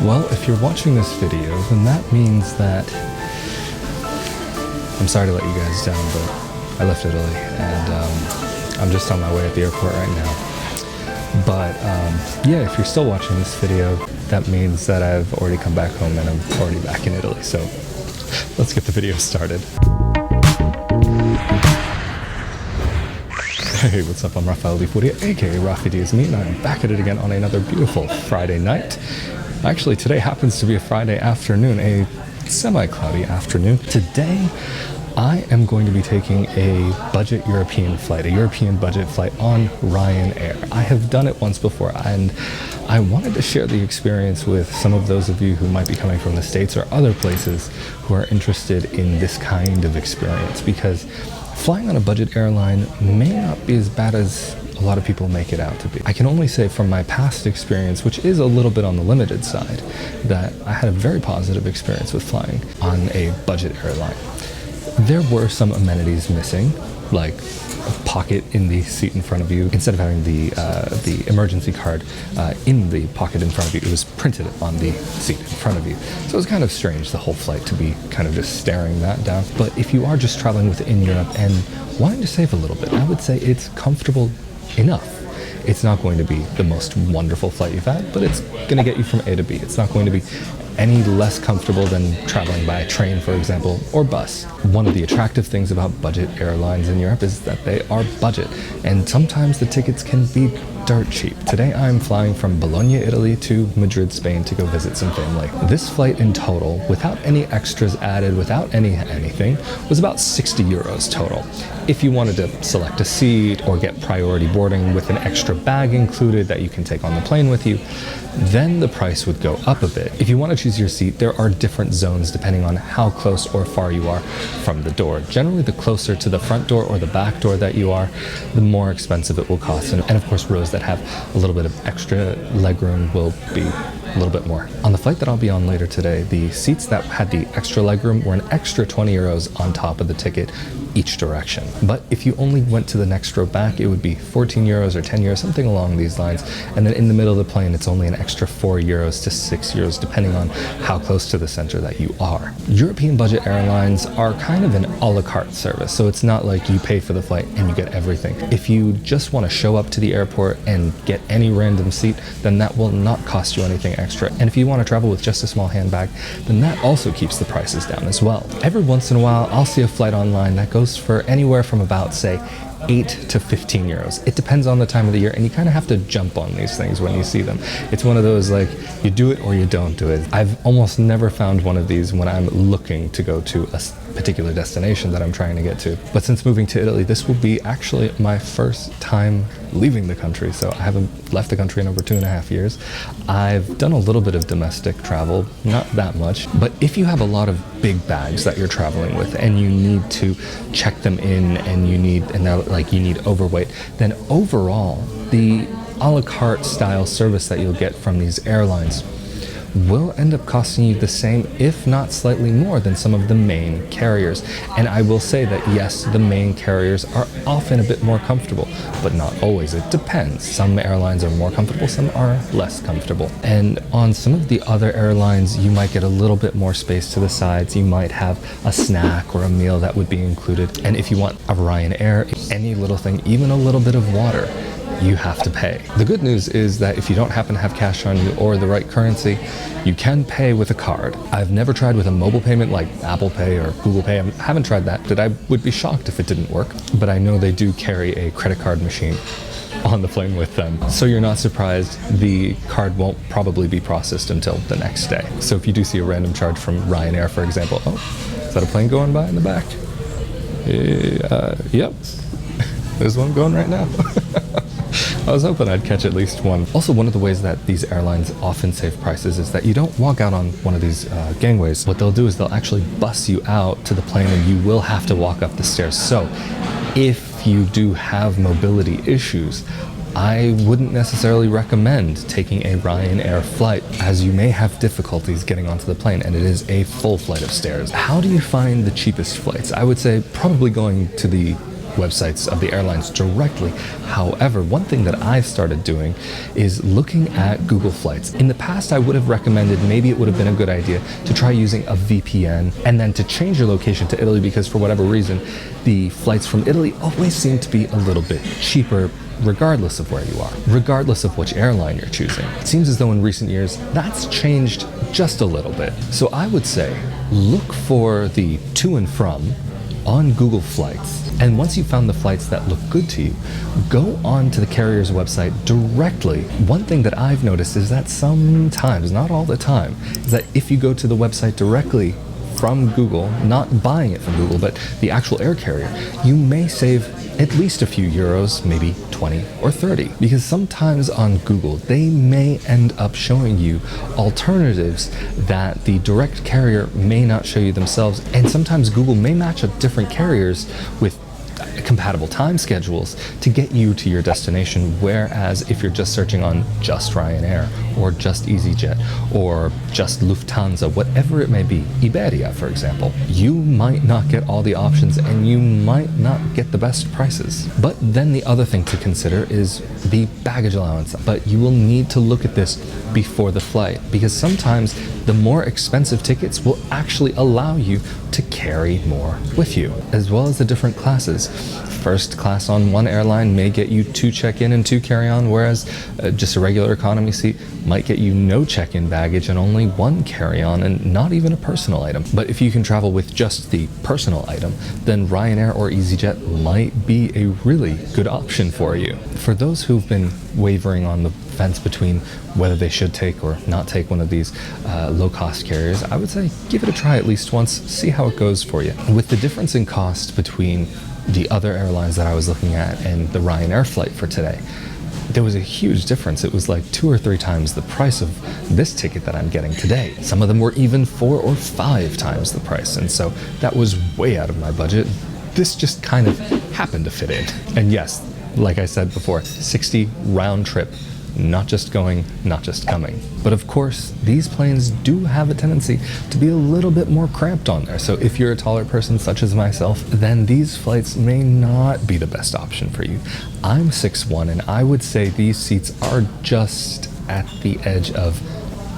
Well, if you're watching this video, then that means that I'm sorry to let you guys down, but I left Italy and I'm just on my way at the airport right now. But yeah, if you're still watching this video, that means that I've already come back home and I'm already back in Italy. So let's get the video started. Hey, what's up? I'm Rafael di Furia, aka Rafi D is me, and I'm back at it again on another beautiful Friday night. Actually, today happens to be a Friday afternoon, a semi-cloudy afternoon. Today, I am going to be taking a budget European flight, a European budget flight on Ryanair. I have done it once before, and I wanted to share the experience with some of those of you who might be coming from the States or other places who are interested in this kind of experience, because flying on a budget airline may not be as bad as a lot of people make it out to be. I can only say from my past experience, which is a little bit on the limited side, that I had a very positive experience with flying on a budget airline. There were some amenities missing, like a pocket in the seat in front of you. Instead of having the emergency card in the pocket in front of you, it was printed on the seat in front of you. So it was kind of strange, the whole flight, to be kind of just staring that down. But if you are just traveling within Europe and wanting to save a little bit, I would say it's comfortable enough. It's not going to be the most wonderful flight you've had, but it's going to get you from A to B. It's not going to be any less comfortable than traveling by train, for example, or bus. One of the attractive things about budget airlines in Europe is that they are budget, and sometimes the tickets can be dirt cheap. Today I'm flying from Bologna, Italy to Madrid, Spain to go visit some family. This flight in total, without any extras added, without anything, was about 60 euros total. If you wanted to select a seat or get priority boarding with an extra bag included that you can take on the plane with you, then the price would go up a bit. If you want to choose your seat, there are different zones depending on how close or far you are from the door. Generally, the closer to the front door or the back door that you are, the more expensive it will cost. And of course, rows that have a little bit of extra legroom will be a little bit more. On the flight that I'll be on later today, the seats that had the extra legroom were an extra 20 euros on top of the ticket each direction. But if you only went to the next row back, it would be 14 euros or 10 euros, something along these lines. And then in the middle of the plane, it's only an extra 4 euros to 6 euros, depending on how close to the center that you are. European budget airlines are kind of an a la carte service, so it's not like you pay for the flight and you get everything. If you just want to show up to the airport and get any random seat, then that will not cost you anything extra. And if you want to travel with just a small handbag, then that also keeps the prices down as well. Every once in a while, I'll see a flight online that goes for anywhere from about, say, 8 to 15 euros. It depends on the time of the year, and you kind of have to jump on these things when you see them. It's one of those, like, you do it or you don't do it. I've almost never found one of these when I'm looking to go to a particular destination that I'm trying to get to. But since moving to Italy, this will be actually my first time leaving the country. So I haven't left the country in over 2.5 years. I've done a little bit of domestic travel, not that much. But if you have a lot of big bags that you're traveling with and you need to check them in and you need overweight, then overall the a la carte style service that you'll get from these airlines will end up costing you the same, if not slightly more, than some of the main carriers. And I will say that yes, the main carriers are often a bit more comfortable, but not always. It depends. Some airlines are more comfortable, some are less comfortable. And on some of the other airlines, you might get a little bit more space to the sides. You might have a snack or a meal that would be included. And if you want a Ryanair, any little thing, even a little bit of water, you have to pay. The good news is that if you don't happen to have cash on you or the right currency, you can pay with a card. I've never tried with a mobile payment like Apple Pay or Google Pay. I haven't tried that, but I would be shocked if it didn't work. But I know they do carry a credit card machine on the plane with them. So you're not surprised the card won't probably be processed until the next day. So if you do see a random charge from Ryanair, for example, oh, is that a plane going by in the back? Yep, there's one going right now. I was hoping I'd catch at least one. Also, one of the ways that these airlines often save prices is that you don't walk out on one of these gangways. What they'll do is they'll actually bus you out to the plane and you will have to walk up the stairs. So if you do have mobility issues, I wouldn't necessarily recommend taking a Ryanair flight, as you may have difficulties getting onto the plane, and it is a full flight of stairs. How do you find the cheapest flights? I would say probably going to the websites of the airlines directly. However, one thing that I've started doing is looking at Google Flights. In the past, I would have recommended maybe it would have been a good idea to try using a VPN and then to change your location to Italy, because for whatever reason, the flights from Italy always seem to be a little bit cheaper regardless of where you are, regardless of which airline you're choosing. It seems as though in recent years, that's changed just a little bit. So I would say, look for the to and from on Google Flights. And once you've found the flights that look good to you, go on to the carrier's website directly. One thing that I've noticed is that sometimes, not all the time, is that if you go to the website directly from Google, not buying it from Google, but the actual air carrier, you may save at least a few euros, maybe 20 or 30, because sometimes on Google, they may end up showing you alternatives that the direct carrier may not show you themselves. And sometimes Google may match up different carriers with compatible time schedules to get you to your destination, whereas if you're just searching on just Ryanair or just EasyJet or just Lufthansa, whatever it may be, Iberia for example, you might not get all the options and you might not get the best prices. But then the other thing to consider is the baggage allowance. But you will need to look at this before the flight, because sometimes the more expensive tickets will actually allow you to carry more with you, as well as the different classes. First class on one airline may get you 2 check-in and 2 carry-on, whereas just a regular economy seat might get you no check-in baggage and only 1 carry-on and not even a personal item. But if you can travel with just the personal item, then Ryanair or EasyJet might be a really good option for you. For those who've been wavering on the fence between whether they should take or not take one of these low-cost carriers, I would say give it a try at least once, see how it goes for you. With the difference in cost between the other airlines that I was looking at and the Ryanair flight for today, there was a huge difference. It was like 2 or 3 times the price of this ticket that I'm getting today. Some of them were even 4 or 5 times the price, and so that was way out of my budget. This just kind of happened to fit in. And yes, like I said before, 60 round trip, not just going, not just coming. But of course, these planes do have a tendency to be a little bit more cramped on there. So if you're a taller person such as myself, then these flights may not be the best option for you. I'm 6'1", and I would say these seats are just at the edge of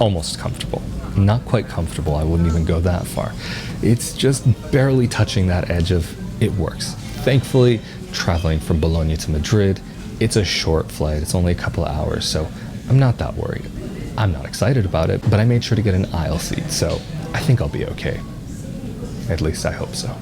almost comfortable. Not quite comfortable, I wouldn't even go that far. It's just barely touching that edge of it works. Thankfully, traveling from Bologna to Madrid, it's a short flight, it's only a couple of hours, so I'm not that worried. I'm not excited about it, but I made sure to get an aisle seat, so I think I'll be okay. At least I hope so.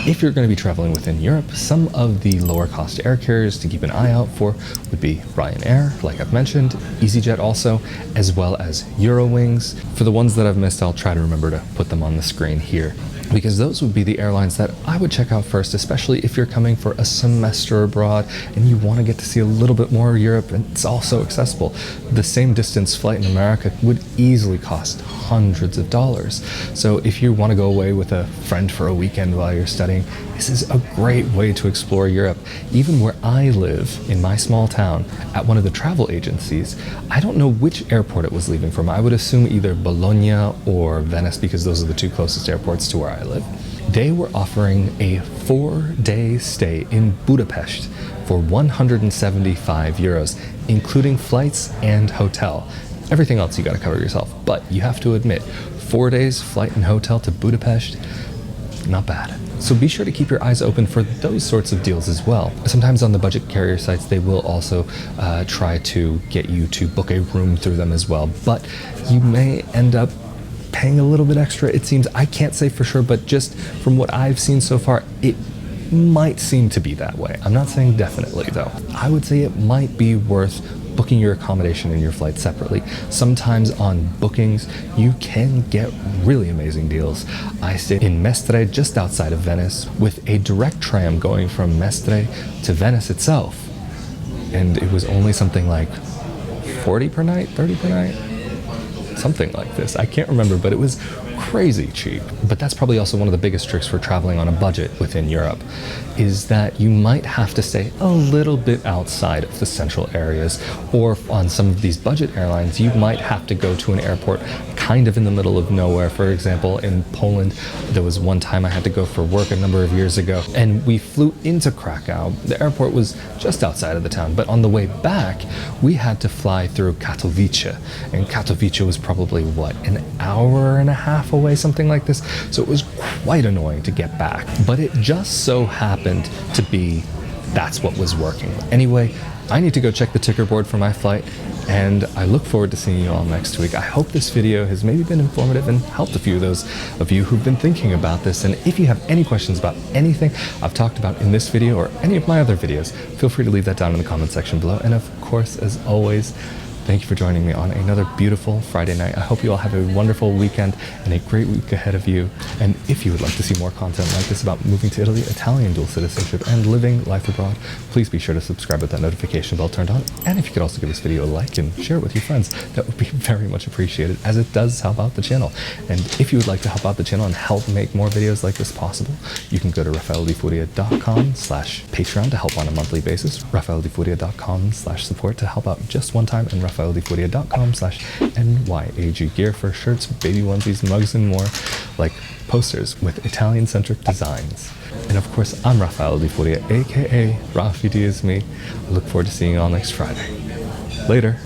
If you're going to be traveling within Europe, some of the lower cost air carriers to keep an eye out for would be Ryanair, like I've mentioned, EasyJet also, as well as Eurowings. For the ones that I've missed, I'll try to remember to put them on the screen here, because those would be the airlines that I would check out first, especially if you're coming for a semester abroad and you want to get to see a little bit more of Europe, and it's also accessible. The same distance flight in America would easily cost hundreds of dollars. So if you want to go away with a friend for a weekend while you're studying, this is a great way to explore Europe. Even where I live, in my small town, at one of the travel agencies, I don't know which airport it was leaving from. I would assume either Bologna or Venice, because those are the 2 closest airports to where I live. They were offering a 4-day stay in Budapest for 175 euros, including flights and hotel. Everything else you got to cover yourself, but you have to admit, 4 days flight and hotel to Budapest, not bad. So be sure to keep your eyes open for those sorts of deals as well. Sometimes on the budget carrier sites, they will also try to get you to book a room through them as well, but you may end up paying a little bit extra, it seems. I can't say for sure, but just from what I've seen so far, it might seem to be that way. I'm not saying definitely though. I would say it might be worth booking your accommodation and your flight separately. Sometimes on bookings, you can get really amazing deals. I stayed in Mestre, just outside of Venice, with a direct tram going from Mestre to Venice itself. And it was only something like 40 per night, 30 per night? Something like this. I can't remember, but it was crazy cheap. But that's probably also one of the biggest tricks for traveling on a budget within Europe, is that you might have to stay a little bit outside of the central areas, or on some of these budget airlines, you might have to go to an airport kind of in the middle of nowhere. For example, in Poland, there was one time I had to go for work a number of years ago, and we flew into Krakow. The airport was just outside of the town, but on the way back, we had to fly through Katowice, and Katowice was probably, what, an hour and a half away, something like this. So it was quite annoying to get back, but it just so happened to be that's what was working. Anyway, I need to go check the ticker board for my flight, and I look forward to seeing you all next week. I hope this video has maybe been informative and helped a few of those of you who've been thinking about this. And if you have any questions about anything I've talked about in this video or any of my other videos, feel free to leave that down in the comment section below. And of course, as always, thank you for joining me on another beautiful Friday night. I hope you all have a wonderful weekend and a great week ahead of you. And if you would like to see more content like this about moving to Italy, Italian dual citizenship, and living life abroad, please be sure to subscribe with that notification bell turned on. And if you could also give this video a like and share it with your friends, that would be very much appreciated, as it does help out the channel. And if you would like to help out the channel and help make more videos like this possible, you can go to rafaeldifuria.com/Patreon to help on a monthly basis, rafaeldifuria.com/support to help out just one time, and rafaeldifuria.com/NYAG gear for shirts, baby onesies, mugs, and more, like posters with Italian-centric designs. And of course, I'm Rafael Di Furia, aka Rafi D is me. I look forward to seeing you all next Friday. Later.